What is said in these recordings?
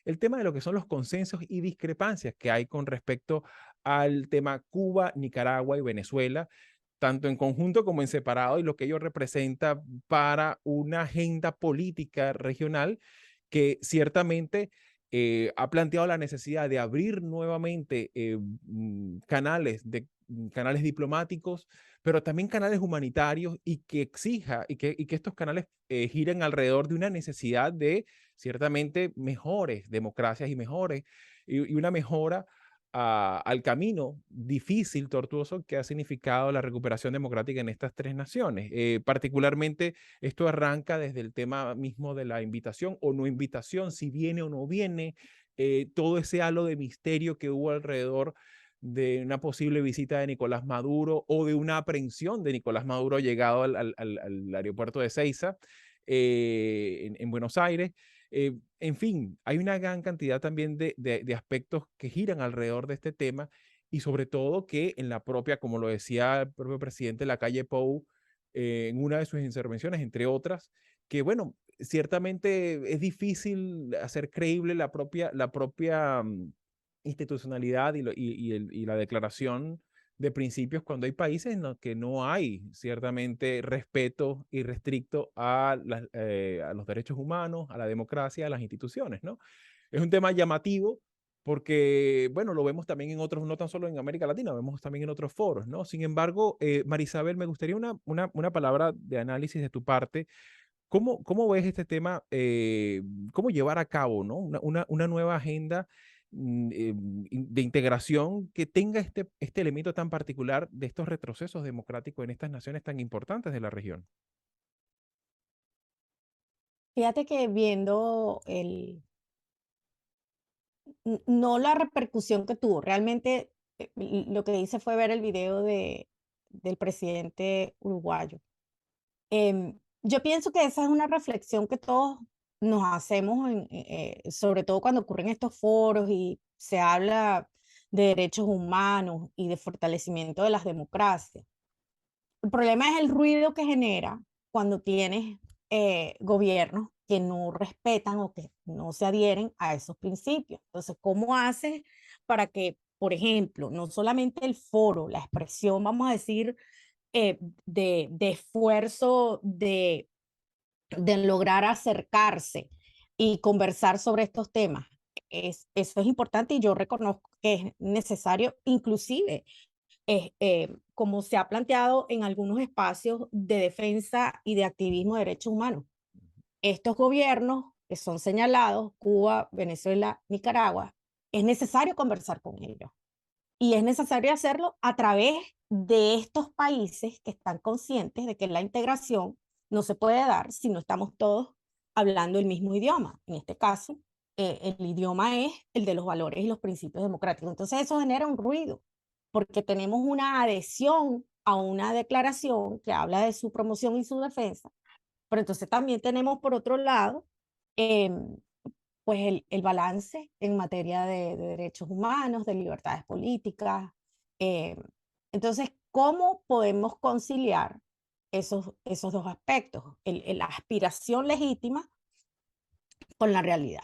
el tema de lo que son los consensos y discrepancias que hay con respecto al tema Cuba, Nicaragua y Venezuela, tanto en conjunto como en separado, y lo que ello representa para una agenda política regional que ciertamente ha planteado la necesidad de abrir nuevamente canales diplomáticos, pero también canales humanitarios, y que exija y que estos canales giren alrededor de una necesidad de ciertamente mejores democracias y una mejora al camino difícil, tortuoso, que ha significado la recuperación democrática en estas tres naciones. Particularmente, esto arranca desde el tema mismo de la invitación o no invitación, si viene o no viene, todo ese halo de misterio que hubo alrededor de una posible visita de Nicolás Maduro o de una aprehensión de Nicolás Maduro llegado al aeropuerto de Ezeiza en Buenos Aires. En fin, hay una gran cantidad también de aspectos que giran alrededor de este tema, y sobre todo que en la propia, como lo decía el propio presidente Lacalle Pou en una de sus intervenciones, entre otras, que bueno, ciertamente es difícil hacer creíble la propia institucionalidad y la declaración de principios cuando hay países en los que no hay ciertamente respeto irrestricto a los derechos humanos, a la democracia, a las instituciones, ¿no? Es un tema llamativo porque, bueno, lo vemos también en otros, no tan solo en América Latina, lo vemos también en otros foros, ¿no? Sin embargo, Marisabel, me gustaría una palabra de análisis de tu parte. ¿Cómo ves este tema? ¿Cómo llevar a cabo, ¿no? Una nueva agenda de integración que tenga este elemento tan particular de estos retrocesos democráticos en estas naciones tan importantes de la región? Fíjate que viendo no la repercusión que tuvo, realmente lo que hice fue ver el video del presidente uruguayo. Yo pienso que esa es una reflexión que todos nos hacemos, sobre todo cuando ocurren estos foros y se habla de derechos humanos y de fortalecimiento de las democracias. El problema es el ruido que genera cuando tienes gobiernos que no respetan o que no se adhieren a esos principios. Entonces, ¿cómo haces para que, por ejemplo, no solamente el foro, la expresión, vamos a decir, de esfuerzo de lograr acercarse y conversar sobre estos temas? Eso es importante y yo reconozco que es necesario, inclusive como se ha planteado en algunos espacios de defensa y de activismo de derechos humanos. Estos gobiernos que son señalados, Cuba, Venezuela, Nicaragua, es necesario conversar con ellos. Y es necesario hacerlo a través de estos países que están conscientes de que la integración no se puede dar si no estamos todos hablando el mismo idioma. En este caso, el idioma es el de los valores y los principios democráticos. Entonces eso genera un ruido, porque tenemos una adhesión a una declaración que habla de su promoción y su defensa, pero entonces también tenemos por otro lado em, pues el balance en materia de derechos humanos, de libertades políticas. eh, entonces, ¿cómo podemos conciliar esos dos aspectos? La aspiración legítima con la realidad.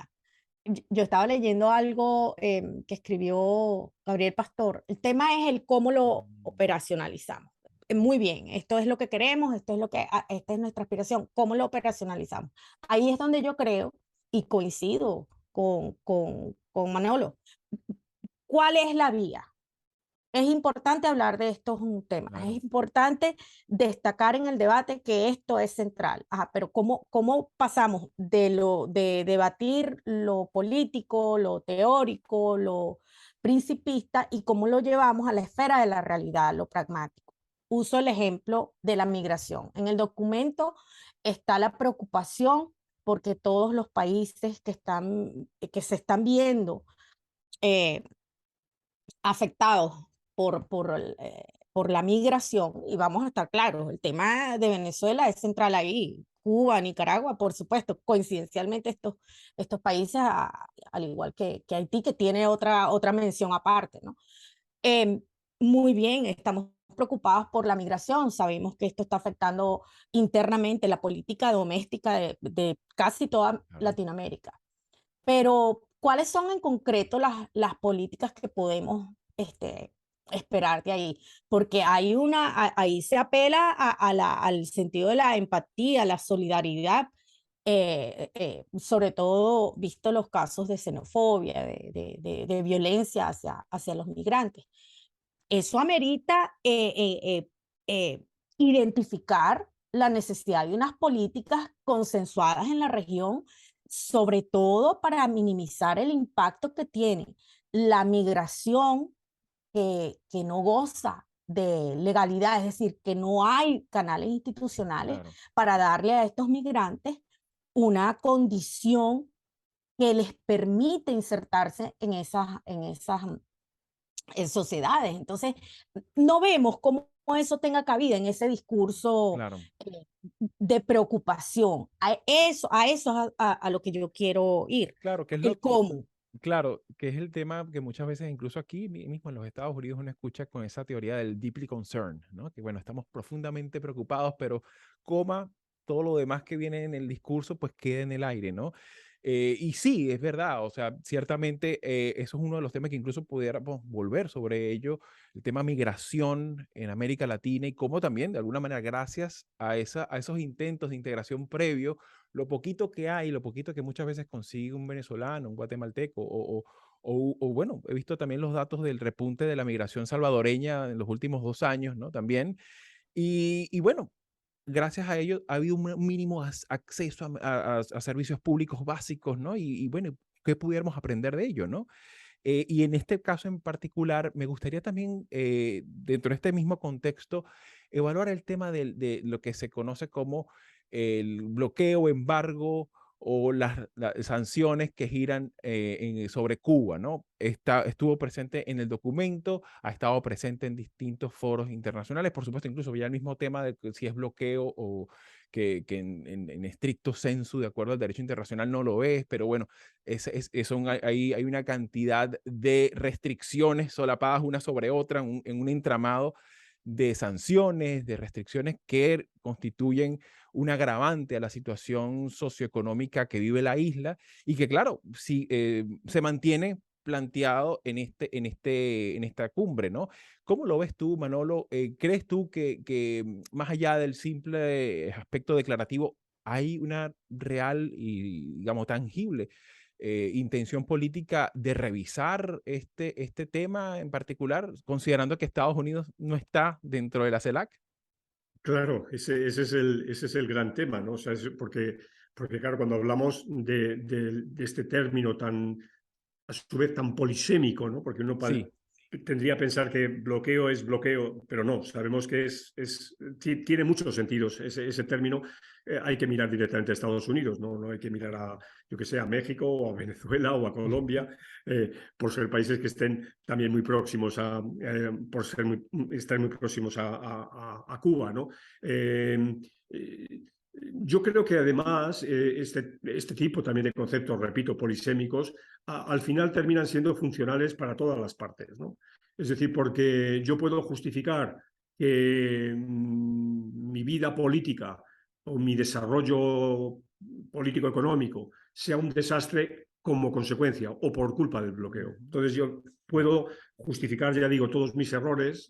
Yo estaba leyendo algo que escribió Gabriel Pastor. El tema es el cómo lo operacionalizamos. Muy bien, esto es lo que queremos, esto es lo que, esta es nuestra aspiración, ¿cómo lo operacionalizamos? Ahí es donde yo creo y coincido con Manolo. ¿Cuál es la vía? Es importante hablar de estos temas, Claro. es importante destacar en el debate que esto es central. Ajá, pero ¿cómo pasamos de debatir lo político, lo teórico, lo principista y cómo lo llevamos a la esfera de la realidad, lo pragmático? Uso el ejemplo de la migración. En el documento está la preocupación porque todos los países que se están viendo eh, afectados por la migración, y vamos a estar claros, el tema de Venezuela es central ahí, Cuba, Nicaragua, por supuesto, coincidencialmente estos países, al igual que Haití, que tiene otra mención aparte, ¿no? Eh, Muy bien, estamos preocupados por la migración, sabemos que esto está afectando internamente la política doméstica de casi toda Claro. Latinoamérica, pero ¿cuáles son en concreto las políticas que podemos esperar de ahí? Porque hay ahí se apela al sentido de la empatía, la solidaridad, sobre todo visto los casos de xenofobia, de violencia hacia los migrantes. Eso amerita identificar la necesidad de unas políticas consensuadas en la región, sobre todo para minimizar el impacto que tiene la migración que no goza de legalidad, es decir, que no hay canales institucionales Claro. para darle a estos migrantes una condición que les permite insertarse en sociedades. Entonces, no vemos cómo eso tenga cabida en ese discurso Claro. de preocupación. A eso es a lo que yo quiero ir. Claro, que es El cómo. claro, que es el tema que muchas veces, incluso aquí mismo en los Estados Unidos, uno escucha con esa teoría del deeply concerned, ¿no? Que bueno, estamos profundamente preocupados, pero coma, todo lo demás que viene en el discurso, pues queda en el aire, ¿no? Y sí, es verdad, o sea, ciertamente eso es uno de los temas que incluso pudiéramos volver sobre ello, el tema migración en América Latina y cómo también, de alguna manera, gracias a esos intentos de integración previo, lo poquito que hay, lo poquito que muchas veces consigue un venezolano, un guatemalteco, bueno, he visto también los datos del repunte de la migración salvadoreña en los últimos 2 años, ¿no? También. Y bueno, gracias a ello ha habido un mínimo acceso a servicios públicos básicos, ¿no? Y bueno, ¿qué pudiéramos aprender de ello, ¿no? Y en este caso en particular, me gustaría también, dentro de este mismo contexto, evaluar el tema de lo que se conoce como el bloqueo, embargo o las sanciones que giran sobre Cuba, ¿no? Estuvo presente en el documento, ha estado presente en distintos foros internacionales, por supuesto, incluso ya el mismo tema de si es bloqueo o que en estricto sensu, de acuerdo al derecho internacional, no lo es, pero bueno, hay una cantidad de restricciones solapadas una sobre otra en un entramado de sanciones, de restricciones que constituyen un agravante a la situación socioeconómica que vive la isla y que, claro, si, se mantiene planteado en esta cumbre, ¿no? ¿Cómo lo ves tú, Manolo? ¿Crees tú que más allá del simple aspecto declarativo hay una real y, digamos, tangible intención política de revisar este tema en particular, considerando que Estados Unidos no está dentro de la CELAC? Claro, ese es el gran tema, ¿no? O sea, porque claro, cuando hablamos de este término tan, a su vez, tan polisémico, ¿no? Porque uno Sí, tendría que pensar que bloqueo es bloqueo, pero no, sabemos que tiene muchos sentidos ese término. Hay que mirar directamente a Estados Unidos, ¿no? No hay que mirar a, yo que sé, a México o a Venezuela o a Colombia, por ser países que estén también muy próximos estar muy próximos a Cuba, ¿no? Eh, yo creo que además este tipo también de conceptos, repito, polisémicos, al final terminan siendo funcionales para todas las partes, ¿no? Es decir, porque yo puedo justificar que mi vida política o mi desarrollo político-económico sea un desastre como consecuencia o por culpa del bloqueo. Entonces yo claro. puedo justificar, ya digo, todos mis errores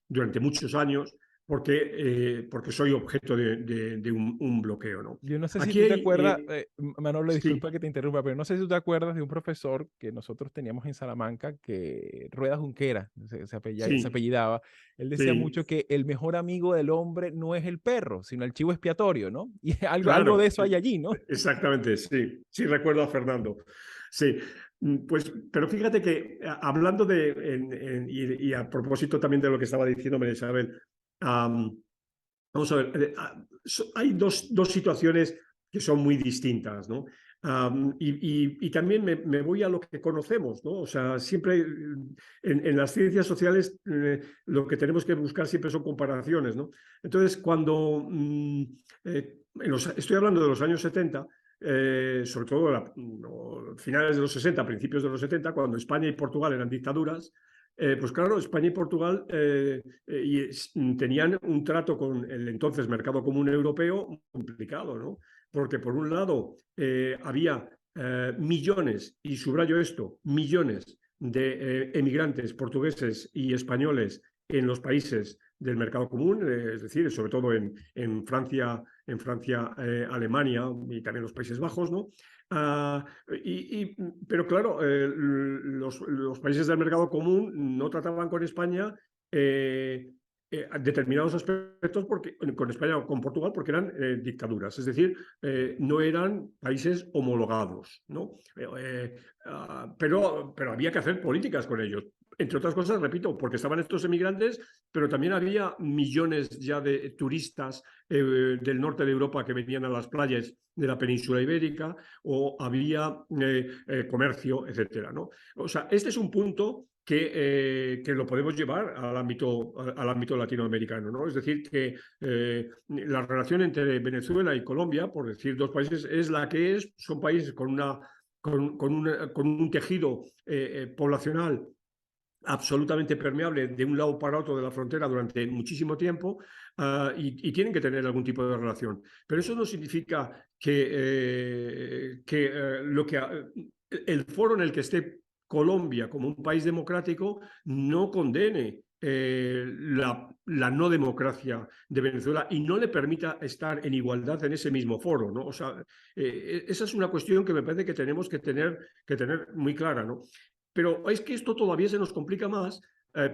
durante muchos años porque soy objeto de un bloqueo, ¿no? Yo no sé si Aquí tú te hay, acuerdas, Manolo, sí, disculpa que te interrumpa, pero no sé si tú te acuerdas de un profesor que nosotros teníamos en Salamanca, que Rueda Junquera, se sí, apellidaba. Él decía sí, mucho que el mejor amigo del hombre no es el perro, sino el chivo expiatorio, ¿no? Y algo de claro, eso hay allí, ¿no? exactamente, sí, sí recuerdo a Fernando. Sí, pues, pero fíjate que hablando y a propósito también de lo que estaba diciendo María Isabel, vamos a ver, hay dos situaciones que son muy distintas, ¿no? Y también me voy a lo que conocemos, ¿no? O sea, siempre en las ciencias sociales lo que tenemos que buscar siempre son comparaciones, ¿no? Entonces, cuando estoy hablando de los años 70, sobre todo finales de los 60, principios de los 70, cuando España y Portugal eran dictaduras, pues claro, España y Portugal tenían un trato con el entonces mercado común europeo complicado, ¿no? Porque por un lado había millones, y subrayo esto, millones de emigrantes portugueses y españoles en los países del mercado común, es decir, sobre todo en Francia, Alemania y también los Países Bajos, ¿no? Pero claro, los países del mercado común no trataban con España determinados aspectos con España o con Portugal porque eran dictaduras, es decir, no eran países homologados, ¿no? Pero había que hacer políticas con ellos. Entre otras cosas, repito, porque estaban estos emigrantes, pero también había millones ya de turistas del norte de Europa que venían a las playas de la península ibérica, o había comercio, etcétera, ¿no? O sea, este es un punto que lo podemos llevar al ámbito latinoamericano, ¿no? Es decir, que la relación entre Venezuela y Colombia, por decir dos países, es la que es. Son países con un tejido poblacional absolutamente permeable de un lado para otro de la frontera durante muchísimo tiempo, y tienen que tener algún tipo de relación. Pero eso no significa que el foro en el que esté Colombia como un país democrático no condene la no democracia de Venezuela y no le permita estar en igualdad en ese mismo foro, ¿no? O sea, esa es una cuestión que me parece que tenemos que tener muy clara, ¿no? Pero es que esto todavía se nos complica más,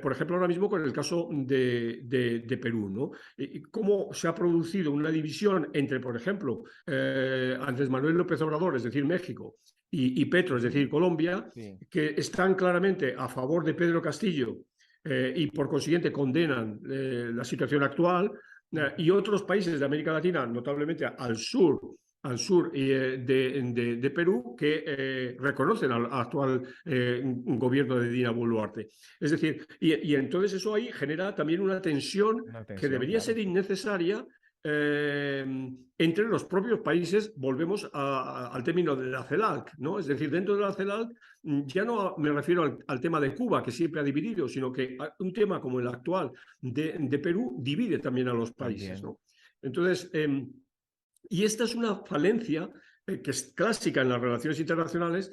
por ejemplo, ahora mismo con el caso de Perú, ¿no? Y cómo se ha producido una división entre, por ejemplo, Andrés Manuel López Obrador, es decir, México, y Petro, es decir, Colombia, Sí. que están claramente a favor de Pedro Castillo y por consiguiente condenan la situación actual, y otros países de América Latina, notablemente al sur de Perú, que reconocen al actual gobierno de Dina Boluarte. Es decir, y entonces eso ahí genera también una tensión que debería ser innecesaria entre los propios países. Volvemos al término de la CELAC, ¿no? Es decir, dentro de la CELAC ya no me refiero al tema de Cuba, que siempre ha dividido, sino que un tema como el actual de Perú divide también a los países, ¿no? Entonces, y esta es una falencia que es clásica en las relaciones internacionales,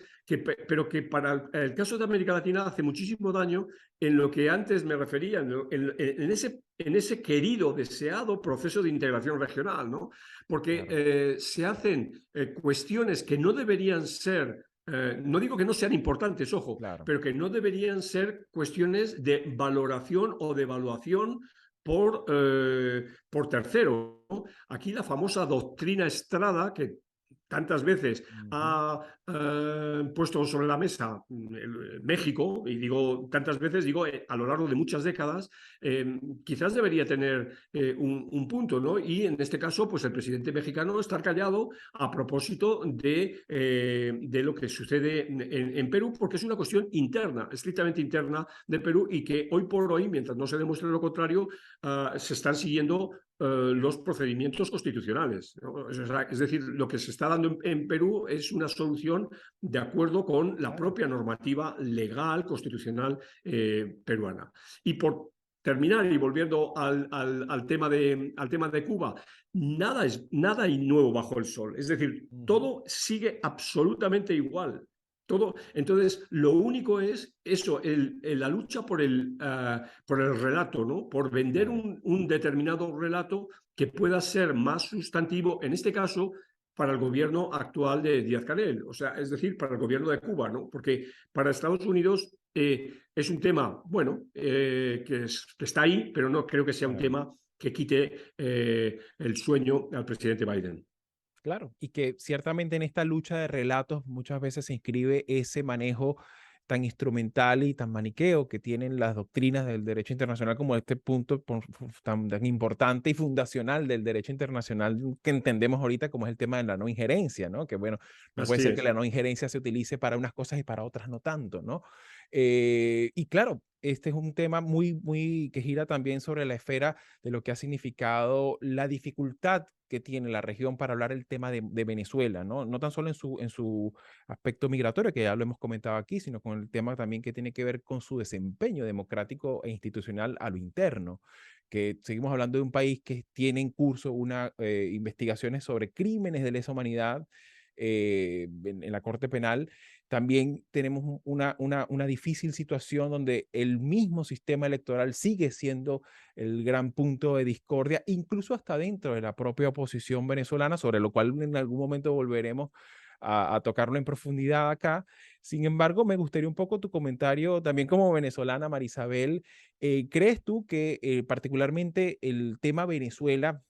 pero que para el caso de América Latina hace muchísimo daño en lo que antes me refería, en ese querido, deseado proceso de integración regional, ¿no? Porque claro, se hacen cuestiones que no deberían ser, no digo que no sean importantes, ojo, claro, pero que no deberían ser cuestiones de valoración o de evaluación por tercero, ¿no? Aquí la famosa doctrina Estrada, que tantas veces ha puesto sobre la mesa México, y digo tantas veces, digo a lo largo de muchas décadas, quizás debería tener un punto, ¿no? Y en este caso, pues el presidente mexicano estar callado a propósito de lo que sucede en Perú, porque es una cuestión interna, estrictamente interna de Perú, y que hoy por hoy, mientras no se demuestre lo contrario, se están siguiendo los procedimientos constitucionales, ¿no? Es decir, lo que se está dando en Perú es una solución de acuerdo con la propia normativa legal, constitucional peruana. Y por terminar, y volviendo al tema de Cuba, nada hay nuevo bajo el sol. Es decir, todo sigue absolutamente igual. Todo. Entonces, lo único es eso, la lucha por el relato, ¿no? Por vender un determinado relato que pueda ser más sustantivo, en este caso, para el gobierno actual de Díaz-Canel, o sea, es decir, para el gobierno de Cuba, ¿no? Porque para Estados Unidos es un tema, bueno, que está ahí, pero no creo que sea un tema que quite el sueño al presidente Biden. Claro, y que ciertamente en esta lucha de relatos muchas veces se inscribe ese manejo tan instrumental y tan maniqueo que tienen las doctrinas del derecho internacional, como este punto tan importante y fundacional del derecho internacional que entendemos ahorita, como es el tema de la no injerencia, ¿no? Que bueno, no puede ser que la no injerencia se utilice para unas cosas y para otras no tanto, ¿no? Y claro, este es un tema muy que gira también sobre la esfera de lo que ha significado la dificultad que tiene la región para hablar el tema de Venezuela, ¿no? No tan solo en su aspecto migratorio, que ya lo hemos comentado aquí, sino con el tema también que tiene que ver con su desempeño democrático e institucional a lo interno, que seguimos hablando de un país que tiene en curso investigaciones sobre crímenes de lesa humanidad, en la Corte Penal, también tenemos una difícil situación donde el mismo sistema electoral sigue siendo el gran punto de discordia, incluso hasta dentro de la propia oposición venezolana, sobre lo cual en algún momento volveremos a tocarlo en profundidad acá. Sin embargo, me gustaría un poco tu comentario también como venezolana, Marisabel. ¿Crees tú que particularmente el tema Venezuela,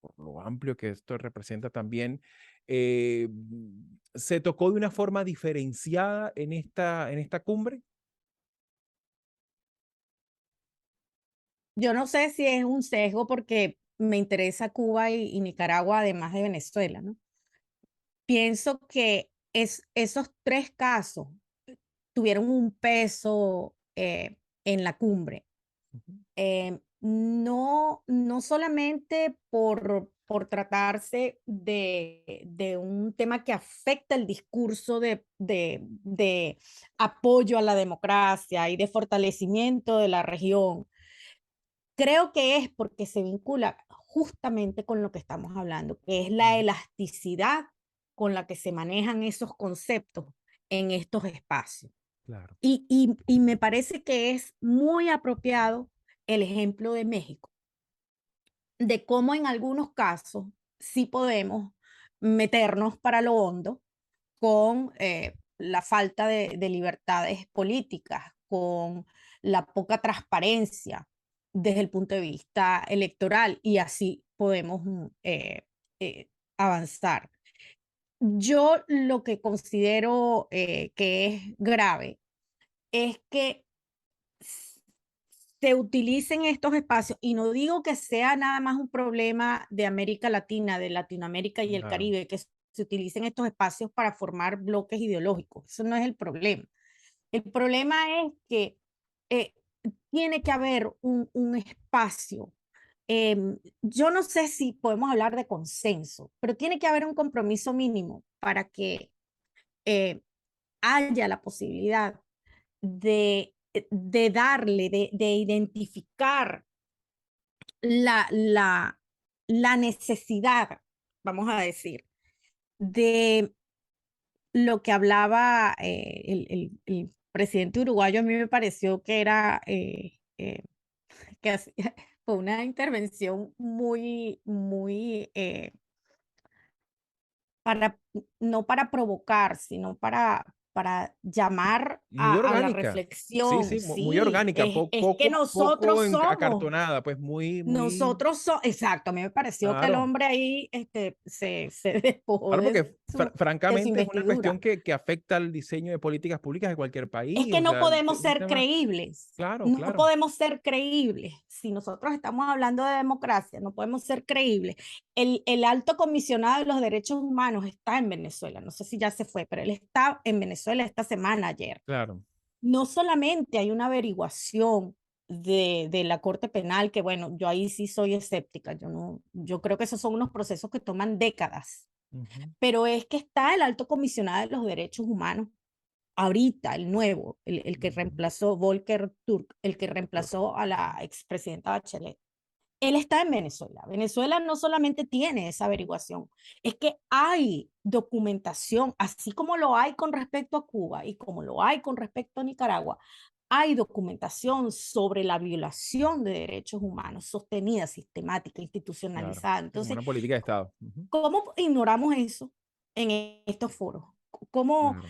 por lo amplio que esto representa también, eh, se tocó de una forma diferenciada en esta cumbre? Yo no sé si es un sesgo porque me interesa Cuba y Nicaragua, además de Venezuela, ¿no? Pienso que esos tres casos tuvieron un peso en la cumbre. Ujú. No solamente por tratarse de un tema que afecta el discurso de apoyo a la democracia y de fortalecimiento de la región. Creo que es porque se vincula justamente con lo que estamos hablando, que es la Ujú. elasticidad con la que se manejan esos conceptos en estos espacios. Claro. Y me parece que es muy apropiado el ejemplo de México, de cómo en algunos casos sí podemos meternos para lo hondo con la falta de libertades políticas, con la poca transparencia desde el punto de vista electoral y así podemos avanzar. Yo lo que considero que es grave es que se utilicen estos espacios, y no digo que sea nada más un problema de América Latina, de Latinoamérica y el Claro. Caribe, que se utilicen estos espacios para formar bloques ideológicos. Eso no es el problema. El problema es que eh, tiene que haber un espacio. Yo no sé si podemos hablar de consenso, pero tiene que haber un compromiso mínimo para que eh, haya la posibilidad de darle, de identificar la, la, la necesidad, vamos a decir, de lo que hablaba el presidente uruguayo. A mí me pareció que era que fue una intervención muy para, no para provocar, sino para llamar Muy a la orgánica. Sí, reflexión. sí, muy Sí, orgánica, es que poco nosotros somos. acartonada, pues muy, Nosotros exacto, a mí me pareció que el claro. hombre ahí se despojó Claro, porque de su francamente es una cuestión investidura. que afecta al diseño de políticas públicas de cualquier Es país, que o no sea, podemos es un ser tema, creíbles. claro, No claro, podemos ser creíbles. Si nosotros estamos hablando de democracia, no podemos ser creíbles. El alto comisionado de los derechos humanos está en Venezuela. No sé si ya se fue, pero él está en Venezuela esta semana, ayer. claro, No solamente hay una averiguación de la Corte Penal, que bueno, yo ahí sí soy escéptica. Yo creo que esos son unos procesos que toman décadas, ujú, pero es que está el alto comisionado de los derechos humanos ahorita, el nuevo, el que ujú, reemplazó Volker Turk, el que reemplazó a la expresidenta Bachelet. Él está en Venezuela. Venezuela no solamente tiene esa averiguación, es que hay documentación, así como lo hay con respecto a Cuba y como lo hay con respecto a Nicaragua, hay documentación sobre la violación de derechos humanos sostenida, sistemática, claro, institucionalizada. sí, como Entonces, una política de Estado, ujú, ¿cómo ignoramos eso en estos foros? ¿Cómo claro,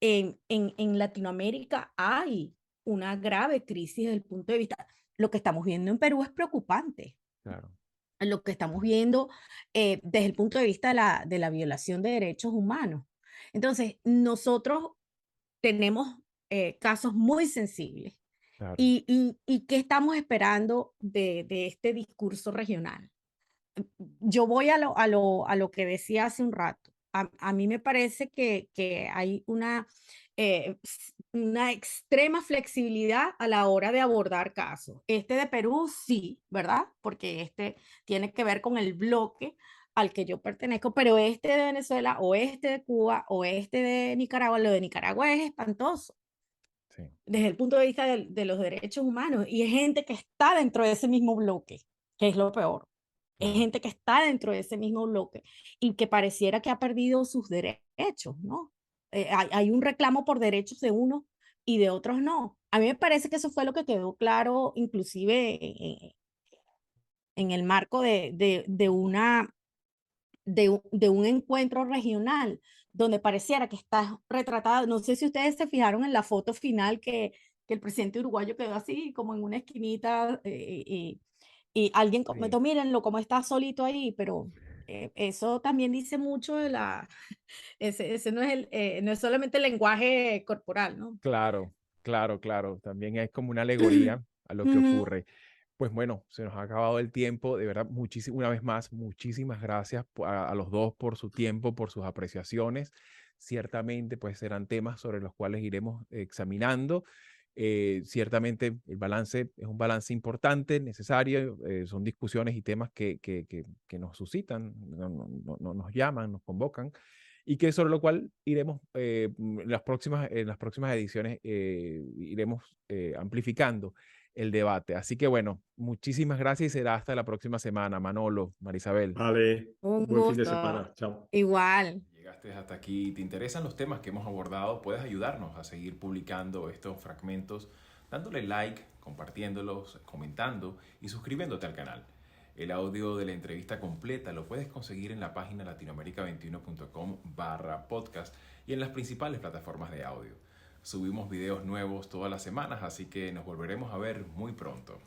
en Latinoamérica hay una grave crisis desde el punto de vista? Lo que estamos viendo en Perú es preocupante. claro, Lo que estamos viendo desde el punto de vista de la violación de derechos humanos. Entonces, nosotros tenemos casos muy sensibles. claro, ¿Y qué estamos esperando de este discurso regional? Yo voy a lo que decía hace un rato. A mí me parece que hay una extrema flexibilidad a la hora de abordar casos. Este de Perú sí, ¿verdad? Porque este tiene que ver con el bloque al que yo pertenezco, pero este de Venezuela o este de Cuba o este de Nicaragua, lo de Nicaragua es espantoso sí, desde el punto de vista de los derechos humanos y es gente que está dentro de ese mismo bloque, que es lo peor. Es Claro. gente que está dentro de ese mismo bloque y que pareciera que ha perdido sus derechos, ¿no? Hay un reclamo por derechos de unos y de otros no. A mí me parece que eso fue lo que quedó claro, inclusive en el marco de un encuentro regional, donde pareciera que está retratado. No sé si ustedes se fijaron en la foto final que el presidente uruguayo quedó así, como en una esquinita, y alguien Sí. comentó, mírenlo, cómo está solito ahí, pero eso también dice mucho de la, ese no es no es solamente el lenguaje corporal, ¿no? Claro, claro, claro. También es como una alegoría a lo que Ujú. ocurre. Pues bueno, se nos ha acabado el tiempo. De verdad, una vez más, muchísimas gracias a los dos por su tiempo, por sus apreciaciones. Ciertamente, pues serán temas sobre los cuales iremos examinando. Ciertamente, el balance es un balance importante, necesario. Son discusiones y temas que nos suscitan, nos llaman, nos convocan y que sobre lo cual iremos en las próximas ediciones iremos amplificando el debate. Así que bueno, muchísimas gracias y será hasta la próxima semana. Manolo, Marisabel. Vale, Un buen fin de gusto. semana. Chao. Igual. Llegaste hasta aquí y te interesan los temas que hemos abordado, puedes ayudarnos a seguir publicando estos fragmentos dándole like, compartiéndolos, comentando y suscribiéndote al canal. El audio de la entrevista completa lo puedes conseguir en la página latinoamerica21.com/podcast y en las principales plataformas de audio. Subimos videos nuevos todas las semanas, así que nos volveremos a ver muy pronto.